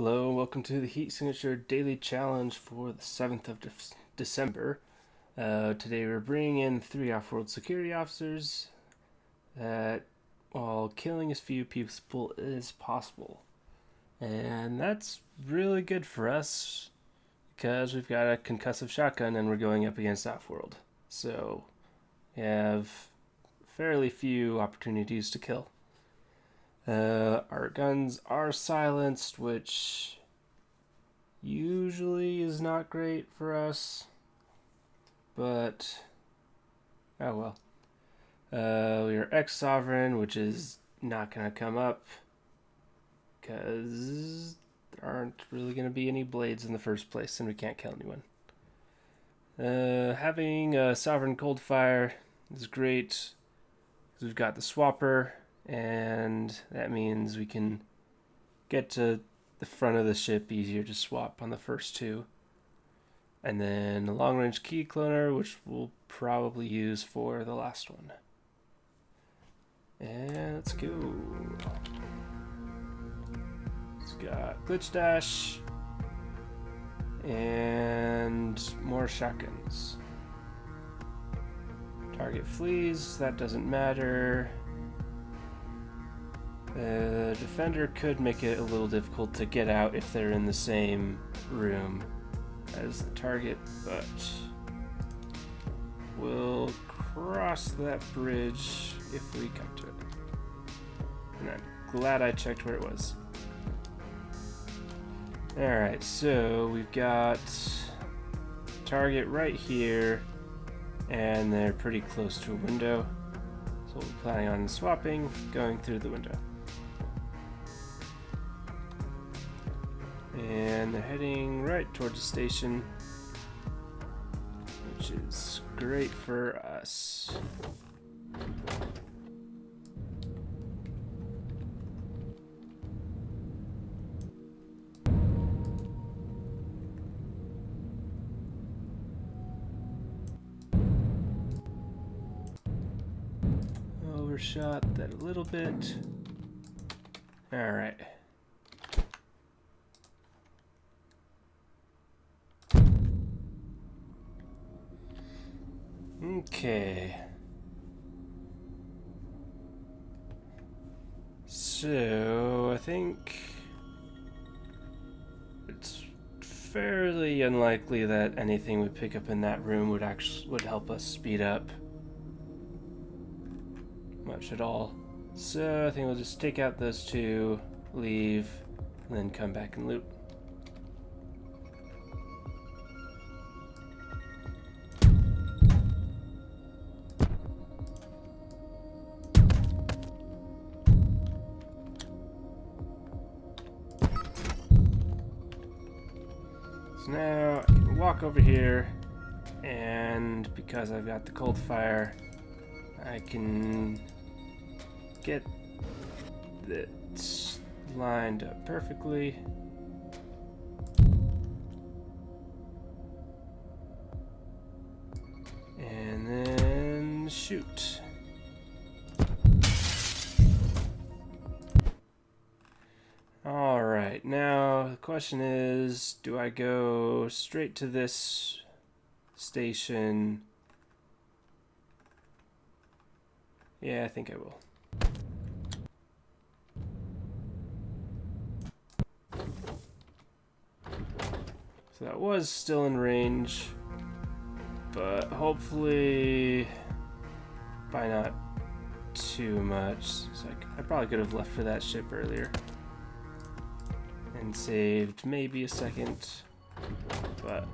Hello, and welcome to the Heat Signature Daily Challenge for the 7th of December. Today we're bringing in 3 off-world security officers while killing as few people as possible. And that's really good for us because we've got a concussive shotgun and we're going up against off-world. So we have fairly few opportunities to kill. Our guns are silenced, which usually is not great for us, but oh well. We are ex-sovereign, which is not going to come up because there aren't really going to be any blades in the first place and we can't kill anyone. Having a sovereign cold fire is great because we've got the swapper, and that means we can get to the front of the ship easier to swap on the first two. And then a long-range key cloner, which we'll probably use for the last one. And let's go. It's got glitch dash and more shotguns. Target flees, that doesn't matter. The defender could make it a little difficult to get out if they're in the same room as the target, but we'll cross that bridge if we come to it. And I'm glad I checked where it was. Alright, so we've got target right here, and they're pretty close to a window. So we're planning on swapping, going through the window. And they're heading right towards the station, which is great for us. Overshot that a little bit. All right. Okay. So I think it's fairly unlikely that anything we pick up in that room would help us speed up much at all. So I think we'll just take out those two, leave, and then come back and loot. So now I can walk over here, and because I've got the cold fire, I can get this lined up perfectly. And then shoot. Alright, now the question is, do I go straight to this station? Yeah, I think I will. So that was still in range, but hopefully by not too much. So I probably could have left for that ship earlier and saved maybe a second, but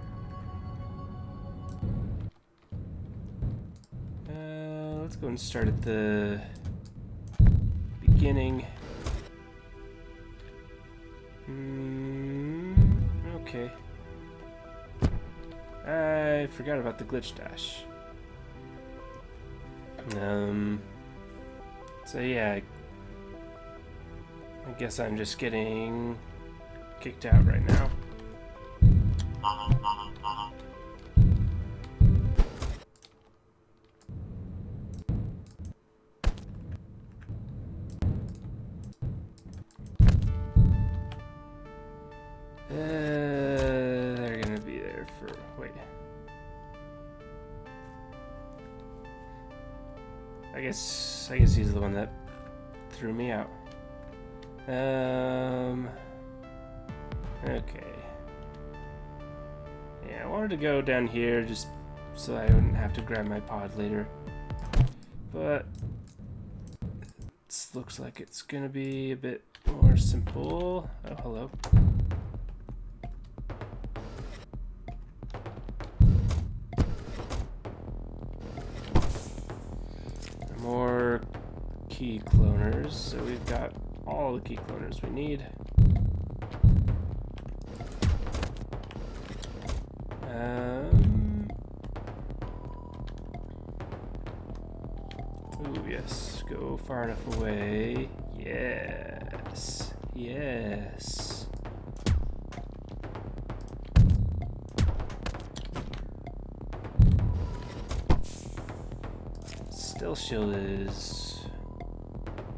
let's go and start at the beginning. Okay. I forgot about the glitch dash. So yeah, I guess I'm just getting kicked out right now. They're gonna be there for... wait. I guess he's the one that threw me out. Okay. Yeah, I wanted to go down here just so I wouldn't have to grab my pod later. But this looks like it's gonna be a bit more simple. Oh, hello. More key cloners, so we've got all the key cloners we need. Ooh, yes, go far enough away. Yes, yes. Stealth shield is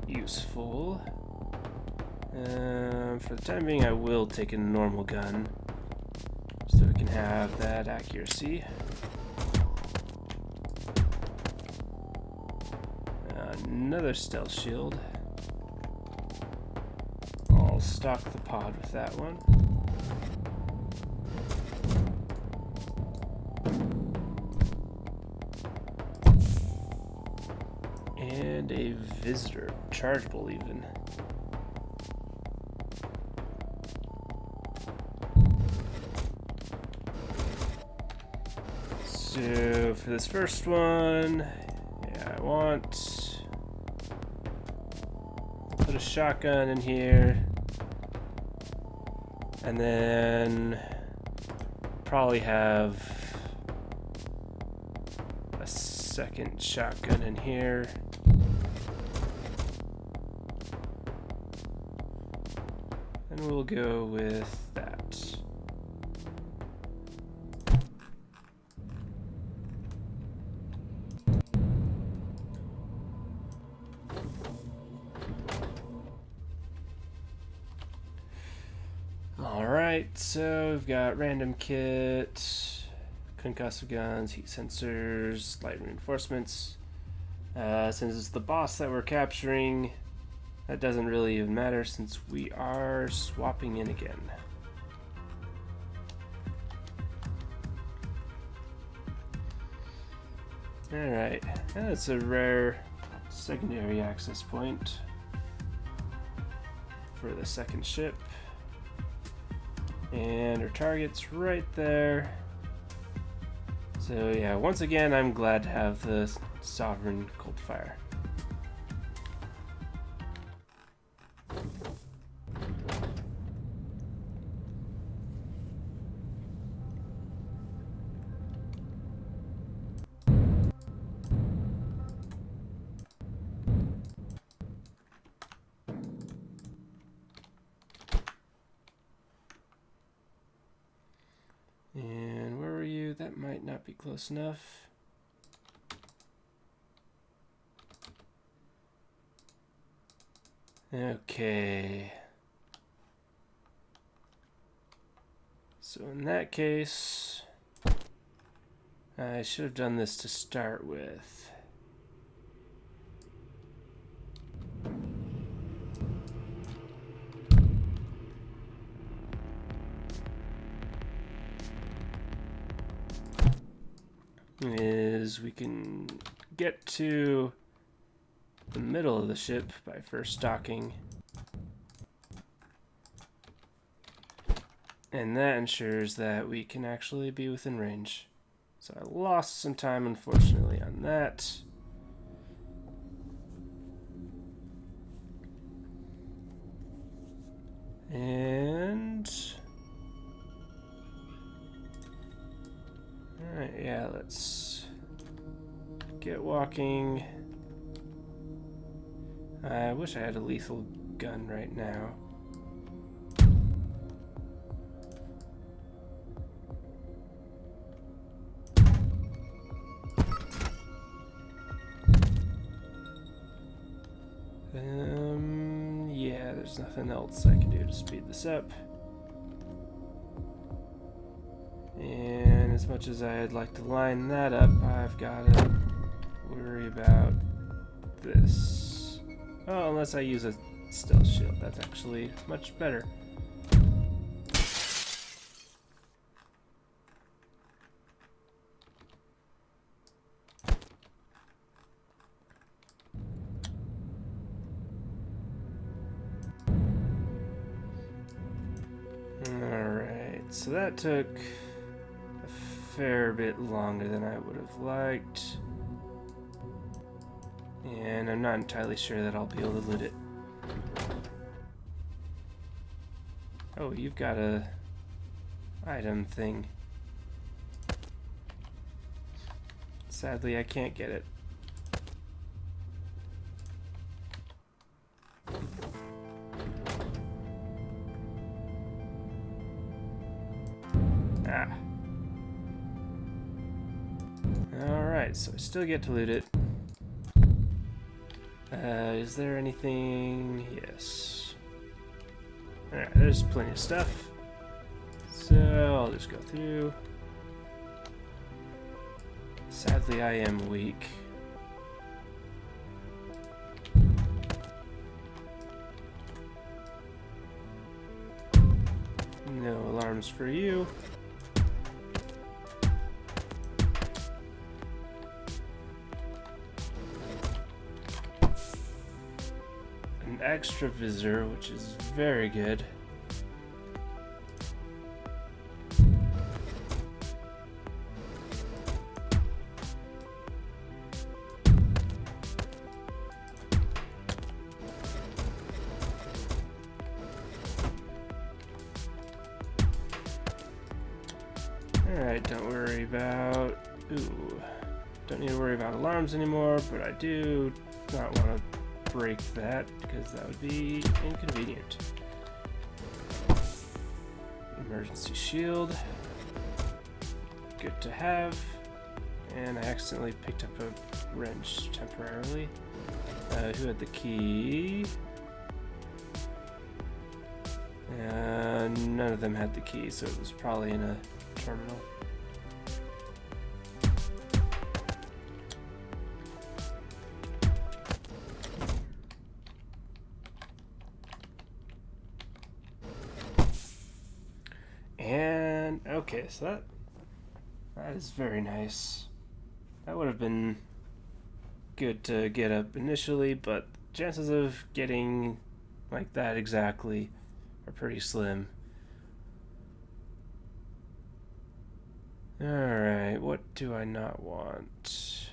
useful. For the time being, I will take a normal gun so we can have that accuracy. Another stealth shield. I'll stock the pod with that one. And a visitor, chargeable even. So for this first one, yeah, I want put a shotgun in here, and then probably have a second shotgun in here. And we'll go with that. Alright, so we've got random kit, concussive guns, heat sensors, light reinforcements. Since it's the boss that we're capturing, that doesn't really even matter since we are swapping in again. Alright, that's a rare secondary access point for the second ship. And our target's right there. So yeah, once again, I'm glad to have the Sovereign Cold Fire. And where were you? That might not be close enough. Okay. So in that case, I should have done this to start with. Is we can get to the middle of the ship by first docking, and that ensures that we can actually be within range. So I lost some time, unfortunately, on that. And alright, yeah, let's get walking. I wish I had a lethal gun right now. Yeah, there's nothing else I can do to speed this up. And as much as I'd like to line that up, I've got to worry about this. Oh, unless I use a stealth shield. That's actually much better. Alright, so that took a fair bit longer than I would have liked. And I'm not entirely sure that I'll be able to loot it. Oh, you've got a item thing. Sadly, I can't get it. Ah. Alright, so I still get to loot it. Is there anything? Yes. Alright, there's plenty of stuff. So I'll just go through. Sadly, I am weak. No alarms for you. An extra visitor, which is very good. Alright, don't worry about... Ooh. Don't need to worry about alarms anymore, but I do not want to break that, because that would be inconvenient. Emergency shield. Good to have. And I accidentally picked up a wrench temporarily. Who had the key? None of them had the key, so it was probably in a terminal. And okay, so that is very nice. That would have been good to get up initially, but chances of getting like that exactly are pretty slim. Alright, what do I not want?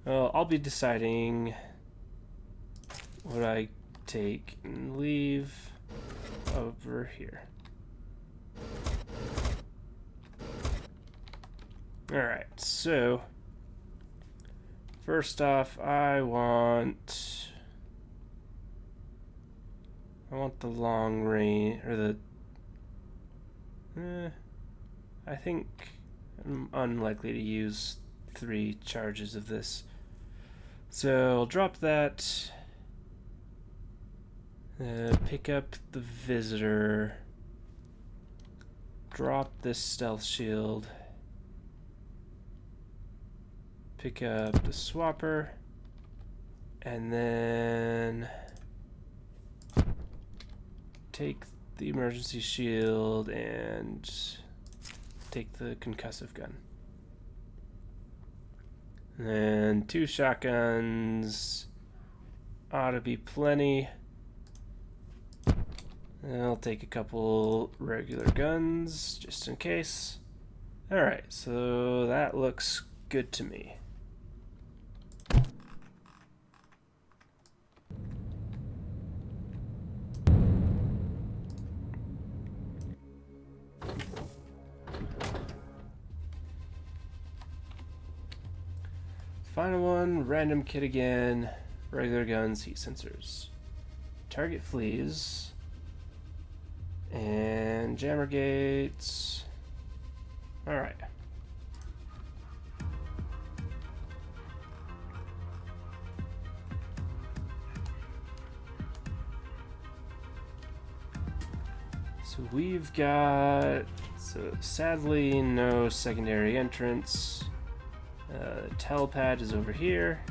Well, I'll be deciding what I take and leave over here. Alright, so first off, I want the long range, or the I think I'm unlikely to use 3 charges of this. So I'll drop that. Pick up the visitor. Drop this stealth shield. Pick up the swapper. And then take the emergency shield and take the concussive gun. And 2 shotguns ought to be plenty. And I'll take a couple regular guns just in case. Alright, so that looks good to me. Final one, random kit again, regular guns, heat sensors. Target fleas, and jammer gates. Alright. So we've got So sadly, no secondary entrance. Telepad is over here.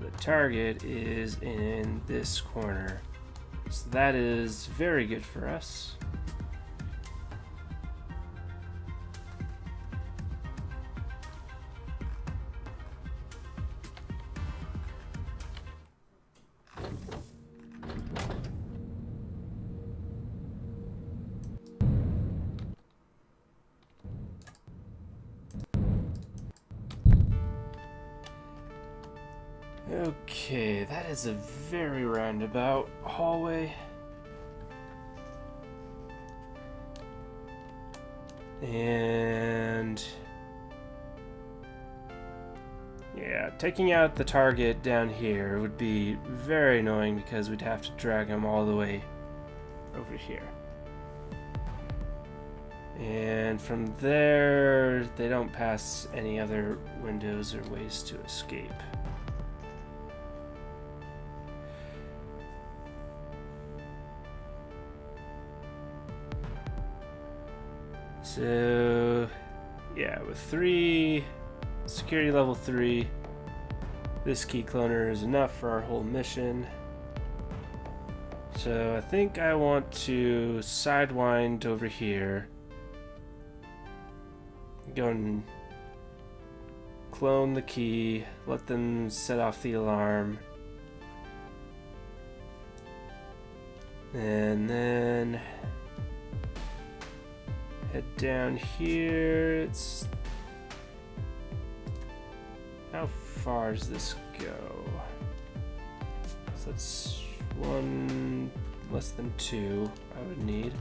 The target is in this corner. So that is very good for us. Okay, that is a very roundabout hallway. And yeah, taking out the target down here would be very annoying because we'd have to drag him all the way over here. And from there, they don't pass any other windows or ways to escape. So, yeah, with security level 3, this key cloner is enough for our whole mission. So I think I want to sidewind over here. Go and clone the key, let them set off the alarm. And then head down here. How far does this go? So that's less than 2 I would need.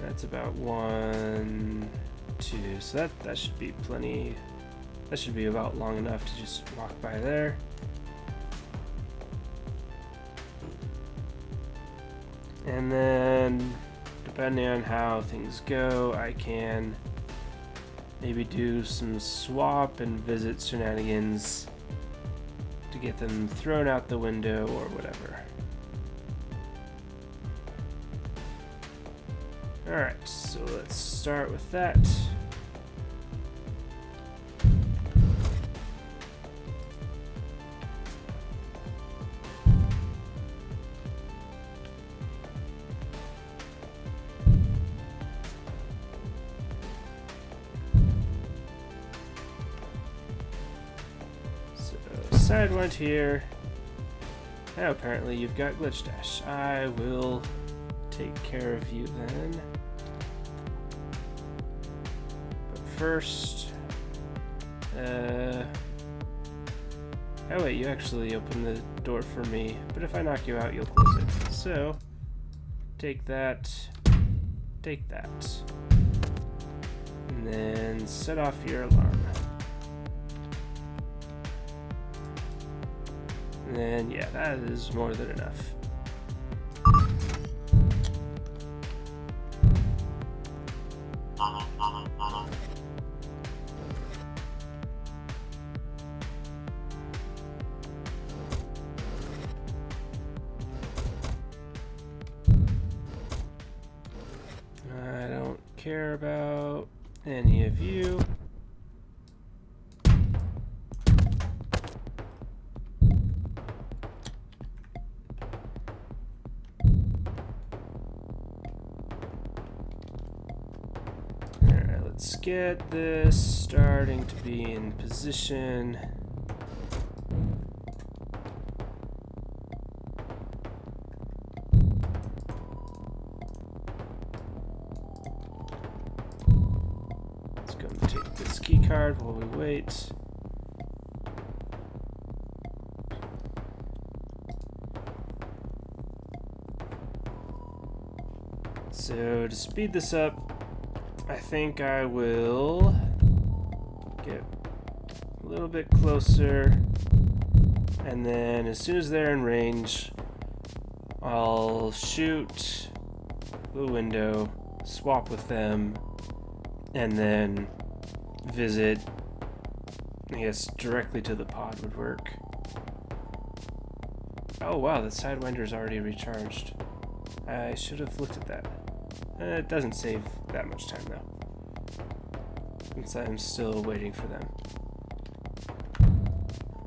That's about 1, 2. So that should be plenty. That should be about long enough to just walk by there. And then, depending on how things go, I can maybe do some swap and visit shenanigans to get them thrown out the window or whatever. Alright, so let's start with that. Sidewind here. Now apparently you've got glitch dash. I will take care of you then. But first, oh wait, you actually opened the door for me. But if I knock you out, you'll close it. So take that, and then set off your alarm. And yeah, that is more than enough. I don't care about any of you. Let's get this starting to be in position. Let's go and take this key card while we wait. So to speed this up, I think I will get a little bit closer, and then as soon as they're in range, I'll shoot the window, swap with them, and then visit, I guess, directly to the pod would work. Oh wow, the Sidewinder's already recharged. I should have looked at that. It doesn't save that much time though, since I'm still waiting for them.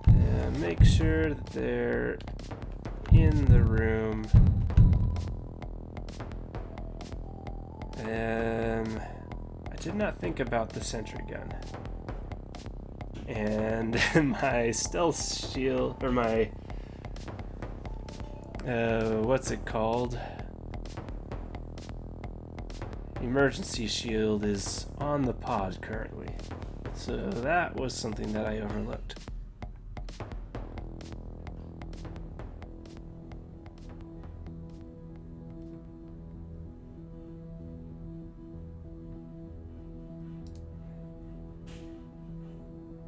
And make sure that they're in the room. I did not think about the sentry gun. And my stealth shield, or my, what's it called? Emergency shield is on the pod currently. So that was something that I overlooked.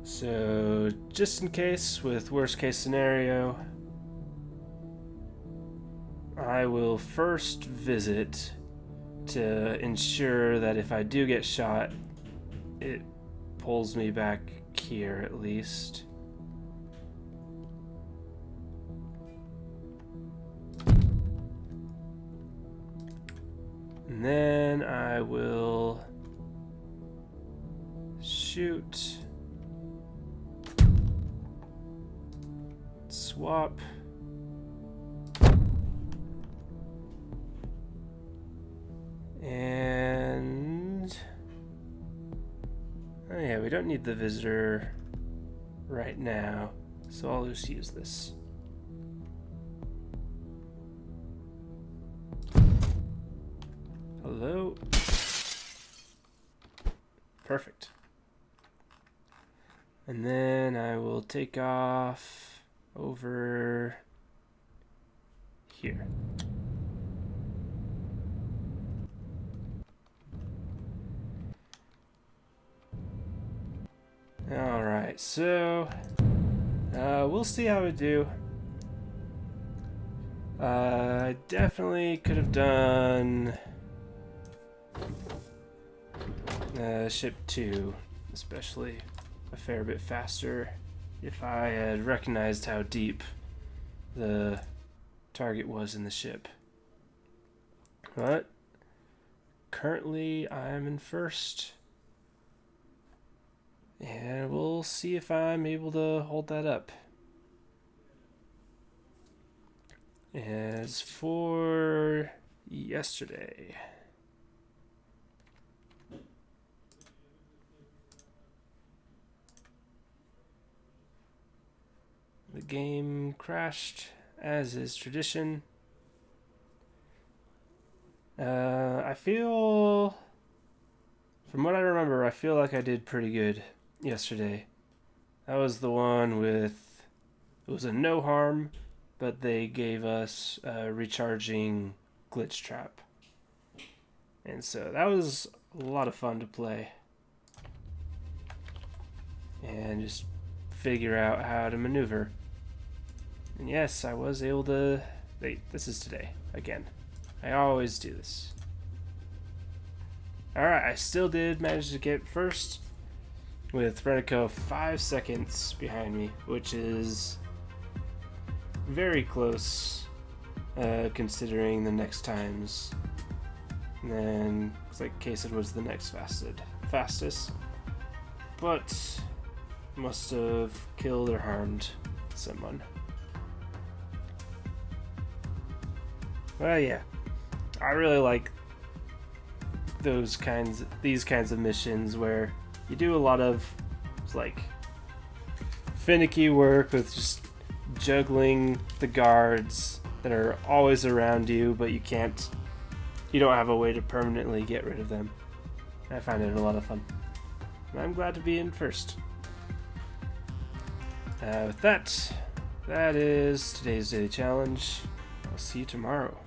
So, just in case, with worst case scenario, I will first visit to ensure that if I do get shot, it pulls me back here at least. And then I will shoot. Swap. And oh yeah, we don't need the visitor right now, so I'll just use this. Hello. Perfect. And then I will take off over here. Alright, so we'll see how we do. I definitely could have done ship 2, especially a fair bit faster, if I had recognized how deep the target was in the ship. But currently I'm in first, and we'll see if I'm able to hold that up. As for yesterday, the game crashed, as is tradition. I feel, from what I remember, I feel like I did pretty good yesterday. That was the one with, it was a no harm, but they gave us a recharging glitch trap. And so that was a lot of fun to play. And just figure out how to maneuver. And yes, I was able to... Wait, this is today. Again. I always do this. Alright, I still did manage to get first, with Renico 5 seconds behind me, which is very close, considering the next times. And then, looks like Kased was the next fastest. But must have killed or harmed someone. Well, yeah, I really like these kinds of missions where you do a lot of like finicky work with just juggling the guards that are always around you, but you don't have a way to permanently get rid of them. I find it a lot of fun. And I'm glad to be in first. With that is today's daily challenge. I'll see you tomorrow.